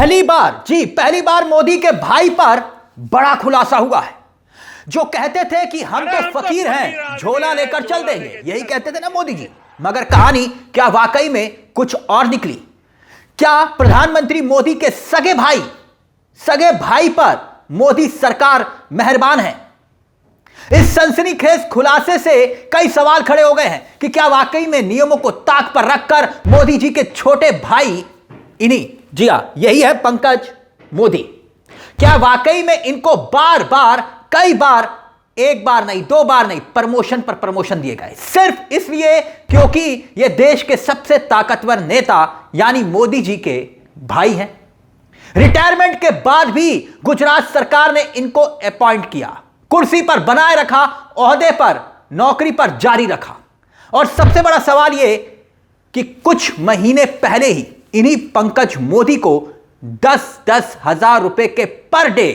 पहली बार मोदी के भाई पर बड़ा खुलासा हुआ है। जो कहते थे कि हम तो फकीर हैं, झोला लेकर चल देंगे, यही कहते थे ना मोदी जी, मगर कहानी क्या वाकई में कुछ और निकली। क्या प्रधानमंत्री मोदी के सगे भाई पर मोदी सरकार मेहरबान है? इस सनसनीखेज खुलासे से कई सवाल खड़े हो गए हैं कि क्या वाकई में नियमों को ताक पर रखकर मोदी जी के छोटे भाई, जी हां, यही है पंकज मोदी, क्या वाकई में इनको बार बार, कई बार, एक बार नहीं, दो बार नहीं, प्रमोशन पर प्रमोशन दिए गए सिर्फ इसलिए क्योंकि यह देश के सबसे ताकतवर नेता यानी मोदी जी के भाई हैं। रिटायरमेंट के बाद भी गुजरात सरकार ने इनको अपॉइंट किया, कुर्सी पर बनाए रखा, ओहदे पर, नौकरी पर जारी रखा। और सबसे बड़ा सवाल यह कि कुछ महीने पहले ही इन्हीं पंकज मोदी को 10-10 हजार रुपए के पर डे,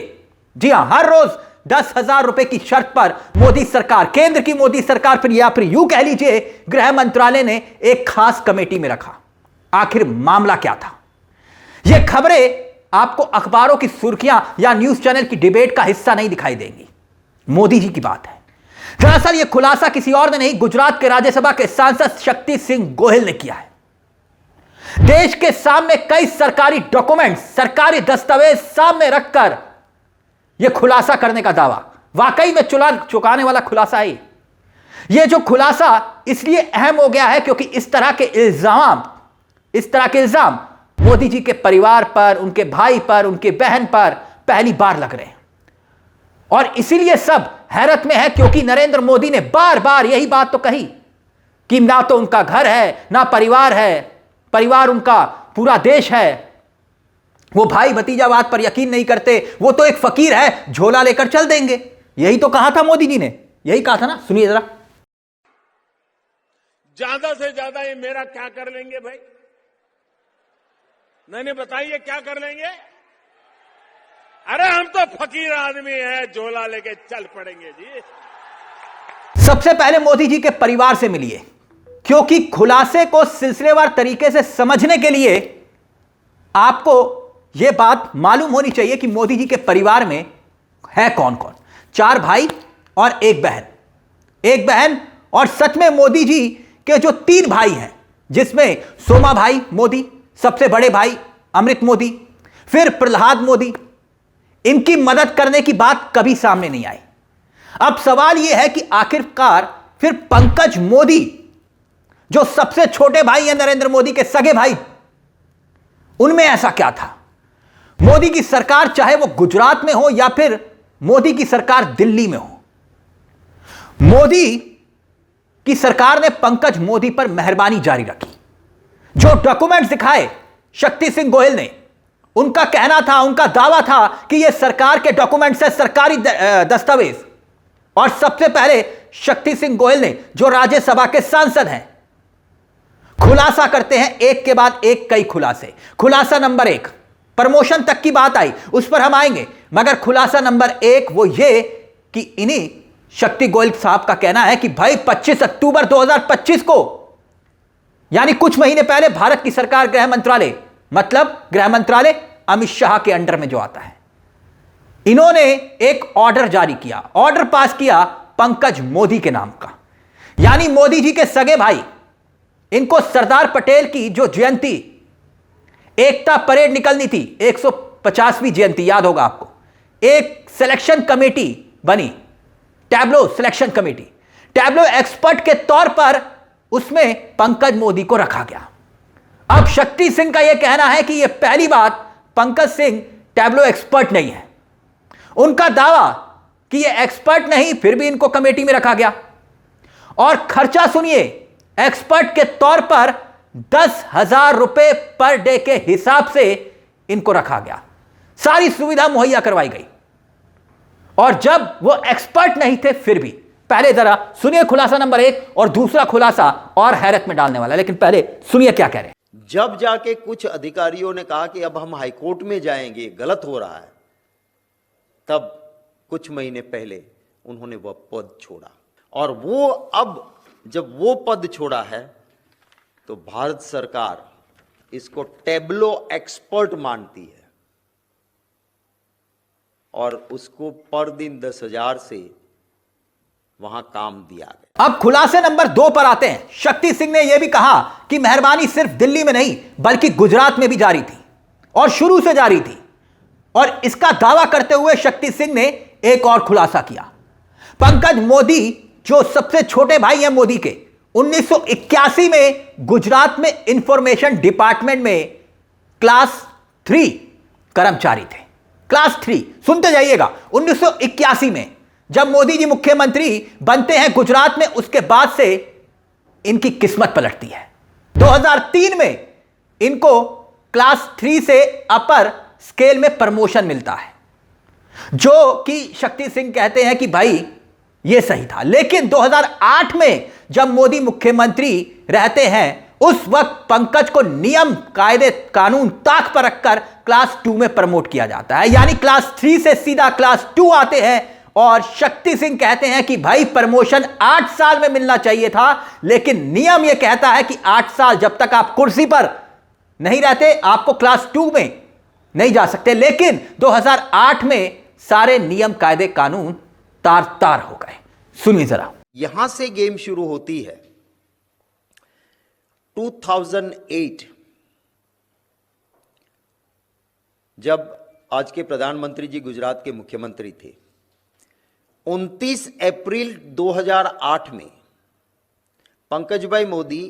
जी हां, हर रोज 10,000 रुपए की शर्त पर मोदी सरकार, केंद्र की मोदी सरकार, फिर यूं कह लीजिए गृह मंत्रालय ने एक खास कमेटी में रखा। आखिर मामला क्या था? यह खबरें आपको अखबारों की सुर्खियां या न्यूज चैनल की डिबेट का हिस्सा नहीं दिखाई देंगी। मोदी जी की बात है। दरअसल यह खुलासा किसी और ने नहीं, गुजरात के राज्यसभा के सांसद शक्ति सिंह गोहिल ने किया है। देश के सामने कई सरकारी डॉक्यूमेंट्स, सरकारी दस्तावेज सामने रखकर यह खुलासा करने का दावा, वाकई में चुला चुकाने वाला खुलासा है। यह जो खुलासा इसलिए अहम हो गया है क्योंकि इस तरह के इल्जाम मोदी जी के परिवार पर, उनके भाई पर, उनके बहन पर पहली बार लग रहे हैं। और इसीलिए सब हैरत में है क्योंकि नरेंद्र मोदी ने बार बार यही बात तो कही कि ना तो उनका घर है, ना परिवार है, परिवार उनका पूरा देश है, वो भाई भतीजावाद पर यकीन नहीं करते, वो तो एक फकीर है, झोला लेकर चल देंगे। यही तो कहा था मोदी जी ने, यही कहा था ना। सुनिए जरा। ज्यादा से ज्यादा ये मेरा क्या कर लेंगे भाई? नहीं बताइए क्या कर लेंगे? अरे हम तो फकीर आदमी हैं, झोला लेके चल पड़ेंगे जी। सबसे पहले मोदी जी के परिवार से मिलिए, क्योंकि खुलासे को सिलसिलेवार तरीके से समझने के लिए आपको यह बात मालूम होनी चाहिए कि मोदी जी के परिवार में है कौन कौन। 4 भाई और एक बहन, और सच में मोदी जी के जो 3 भाई हैं, जिसमें सोमा भाई मोदी, सबसे बड़े भाई अमृत मोदी, फिर प्रहलाद मोदी, इनकी मदद करने की बात कभी सामने नहीं आई। अब सवाल यह है कि आखिरकार फिर पंकज मोदी, जो सबसे छोटे भाई हैं नरेंद्र मोदी के सगे भाई, उनमें ऐसा क्या था? मोदी की सरकार चाहे वो गुजरात में हो या फिर मोदी की सरकार दिल्ली में हो, मोदी की सरकार ने पंकज मोदी पर मेहरबानी जारी रखी। जो डॉक्यूमेंट्स दिखाए शक्ति सिंह गोहिल ने, उनका कहना था, उनका दावा था कि यह सरकार के डॉक्यूमेंट्स है, सरकारी दस्तावेज। और सबसे पहले शक्ति सिंह गोहिल ने, जो राज्यसभा के सांसद हैं, खुलासा करते हैं एक के बाद एक कई खुलासे। खुलासा नंबर 1, प्रमोशन तक की बात आई, उस पर हम आएंगे, मगर खुलासा नंबर 1 वो ये कि इन्हीं शक्ति गोहिल साहब का कहना है कि भाई 25 अक्टूबर 2025 को, यानी कुछ महीने पहले, भारत की सरकार गृह मंत्रालय, मतलब गृह मंत्रालय अमित शाह के अंडर में जो आता है, इन्होंने एक ऑर्डर जारी किया, ऑर्डर पास किया पंकज मोदी के नाम का, यानी मोदी जी के सगे भाई। इनको सरदार पटेल की जो जयंती, एकता परेड निकलनी थी, 150वीं जयंती, याद होगा आपको, एक सिलेक्शन कमेटी बनी, tableau selection committee, tableau expert के तौर पर उसमें पंकज मोदी को रखा गया। अब शक्ति सिंह का यह कहना है कि यह पहली बात पंकज सिंह टैब्लो एक्सपर्ट नहीं है। उनका दावा कि यह एक्सपर्ट नहीं, फिर भी इनको कमेटी में रखा गया। और खर्चा सुनिए, एक्सपर्ट के तौर पर 10,000 रुपए पर डे के हिसाब से इनको रखा गया, सारी सुविधा मुहैया करवाई गई। और जब वो एक्सपर्ट नहीं थे फिर भी। पहले जरा सुनिए खुलासा नंबर 1, और दूसरा खुलासा और हैरत में डालने वाला, लेकिन पहले सुनिए क्या कह रहे हैं। जब जाके कुछ अधिकारियों ने कहा कि अब हम हाईकोर्ट में जाएंगे, गलत हो रहा है, तब कुछ महीने पहले उन्होंने वह पद छोड़ा। और वो अब जब वो पद छोड़ा है तो भारत सरकार इसको टैब्लो एक्सपर्ट मानती है। और उसको पर दिन 10,000 से वहां काम दिया गया। अब खुलासे नंबर 2 पर आते हैं। शक्ति सिंह ने यह भी कहा कि मेहरबानी सिर्फ दिल्ली में नहीं बल्कि गुजरात में भी जारी थी और शुरू से जारी थी। और इसका दावा करते हुए शक्ति सिंह ने एक और खुलासा किया। पंकज मोदी जो सबसे छोटे भाई हैं मोदी के, 1981 में गुजरात में इंफॉर्मेशन डिपार्टमेंट में क्लास 3 कर्मचारी थे। क्लास 3, सुनते जाइएगा। 1981 में जब मोदी जी मुख्यमंत्री बनते हैं गुजरात में, उसके बाद से इनकी किस्मत पलटती है। 2003 में इनको क्लास 3 से अपर स्केल में प्रमोशन मिलता है, जो कि शक्ति सिंह कहते हैं कि भाई यह सही था। लेकिन 2008 में जब मोदी मुख्यमंत्री रहते हैं, उस वक्त पंकज को नियम कायदे कानून ताक पर रखकर क्लास 2 में प्रमोट किया जाता है। यानी क्लास 3 से सीधा क्लास 2 आते हैं। और शक्ति सिंह कहते हैं कि भाई प्रमोशन 8 साल में मिलना चाहिए था, लेकिन नियम यह कहता है कि 8 साल जब तक आप कुर्सी पर नहीं रहते आपको क्लास 2 में नहीं जा सकते। लेकिन 2008 में सारे नियम कायदे कानून तार तार हो गए। सुनिए जरा। यहां से गेम शुरू होती है। 2008 जब आज के प्रधानमंत्री जी गुजरात के मुख्यमंत्री थे, 29 अप्रैल 2008 में पंकज भाई मोदी,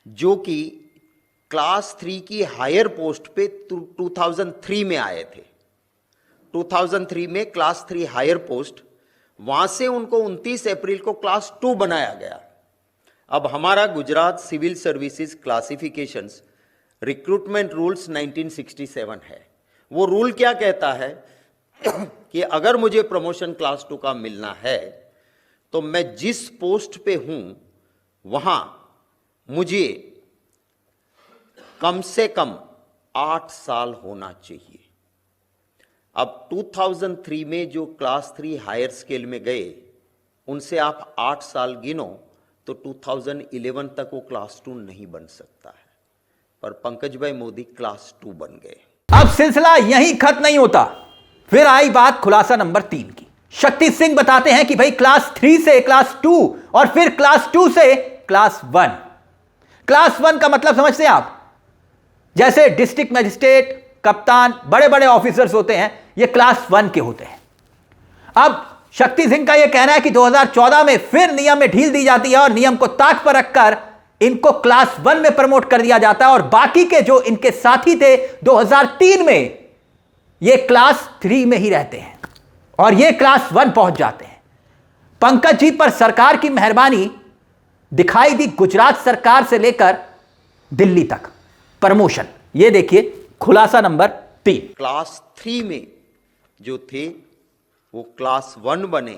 जो कि क्लास 3 की हायर पोस्ट पे 2003 में आए थे, 2003 में क्लास 3 हायर पोस्ट, वहां से उनको 29 अप्रैल को क्लास 2 बनाया गया। अब हमारा Gujarat civil services classifications recruitment rules 1967 है। वो रूल क्या कहता है कि अगर मुझे प्रमोशन क्लास 2 का मिलना है तो मैं जिस पोस्ट पे हूं वहां मुझे कम से कम 8 साल होना चाहिए। अब 2003 में जो क्लास 3 हायर स्केल में गए, उनसे आप 8 साल गिनो तो 2011 तक वो क्लास 2 नहीं बन सकता है, पर पंकज भाई मोदी क्लास 2 बन गए। अब सिलसिला यहीं खत्म नहीं होता। फिर आई बात खुलासा नंबर 3 की। शक्ति सिंह बताते हैं कि भाई क्लास 3 से क्लास 2 और फिर क्लास 2 से क्लास 1। क्लास 1 का मतलब समझते हैं आप? जैसे डिस्ट्रिक्ट मजिस्ट्रेट, कप्तान, बड़े बड़े ऑफिसर्स होते हैं, ये क्लास 1 के होते हैं। अब शक्ति सिंह का यह कहना है कि 2014 में फिर नियम में ढील दी जाती है और नियम को ताक पर रखकर इनको क्लास 1 में प्रमोट कर दिया जाता है। और बाकी के जो इनके साथी थे 2003 में, ये क्लास 3 में ही रहते हैं और ये क्लास 1 पहुंच जाते हैं। पंकज जी पर सरकार की मेहरबानी दिखाई दी गुजरात सरकार से लेकर दिल्ली तक प्रमोशन। ये देखिए खुलासा नंबर 3। क्लास 3 में जो थे वो क्लास 1 बने,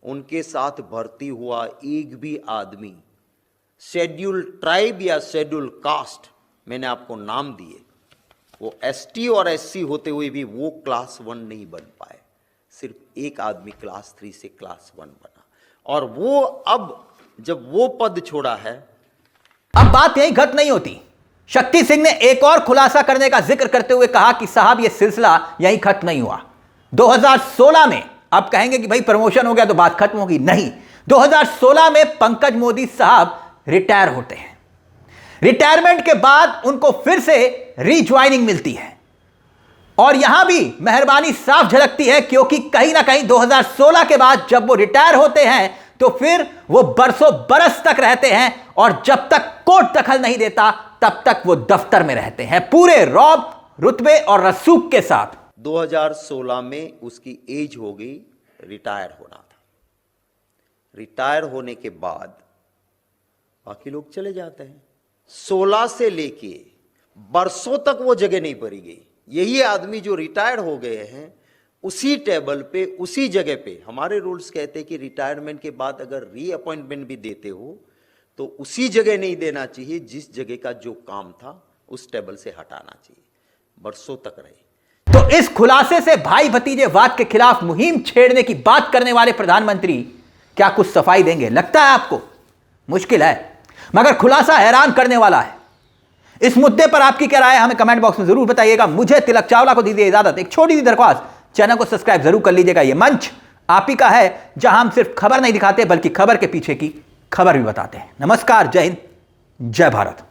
उनके साथ भर्ती हुआ एक भी आदमी शेड्यूल ट्राइब या शेड्यूल कास्ट, मैंने आपको नाम दिए, वो एसटी और एससी होते हुए भी वो क्लास 1 नहीं बन पाए। सिर्फ एक आदमी क्लास 3 से क्लास 1 बना, और वो अब जब वो पद छोड़ा है। अब बात यही खत्म नहीं होती। शक्ति सिंह ने एक और खुलासा करने का जिक्र करते हुए कहा कि साहब ये सिलसिला यही खत्म नहीं हुआ। 2016 में, अब कहेंगे कि भाई प्रमोशन हो गया तो बात खत्म होगी, नहीं। 2016 में पंकज मोदी साहब रिटायर होते हैं। रिटायरमेंट के बाद उनको फिर से रीज्वाइनिंग मिलती है और यहां भी मेहरबानी साफ झलकती है, क्योंकि कहीं ना कहीं 2016 के बाद जब वो रिटायर होते हैं तो फिर वो बरसों बरस तक रहते हैं और जब तक कोर्ट दखल नहीं देता तब तक वो दफ्तर में रहते हैं पूरे रौब, रुतबे और रसूख के साथ। 2016 में उसकी एज हो गई, रिटायर होना था। रिटायर होने के बाद बाकी लोग चले जाते हैं। 16 से लेके बरसों तक वो जगह नहीं भरी गई। यही आदमी जो रिटायर हो गए हैं, उसी टेबल पे, उसी जगह पे, हमारे रूल्स कहते हैं कि रिटायरमेंट के बाद अगर रीअपॉइंटमेंट भी देते हो तो उसी जगह नहीं देना चाहिए जिस जगह का जो काम था, उस टेबल से हटाना चाहिए। बरसों तक रहे। तो इस खुलासे से भाई भतीजेवाद के खिलाफ मुहिम छेड़ने की बात करने वाले प्रधानमंत्री क्या कुछ सफाई देंगे? लगता है आपको? मुश्किल है, मगर खुलासा हैरान करने वाला है। इस मुद्दे पर आपकी क्या राय है, हमें कमेंट बॉक्स में जरूर बताइएगा। मुझे तिलक चावला को दीजिए इजाजत। एक छोटी सी दरख्वास्त, चैनल को सब्सक्राइब जरूर कर लीजिएगा। यह मंच आप ही का है, जहां हम सिर्फ खबर नहीं दिखाते बल्कि खबर के पीछे की खबर भी बताते हैं। नमस्कार, जय हिंद, जय भारत।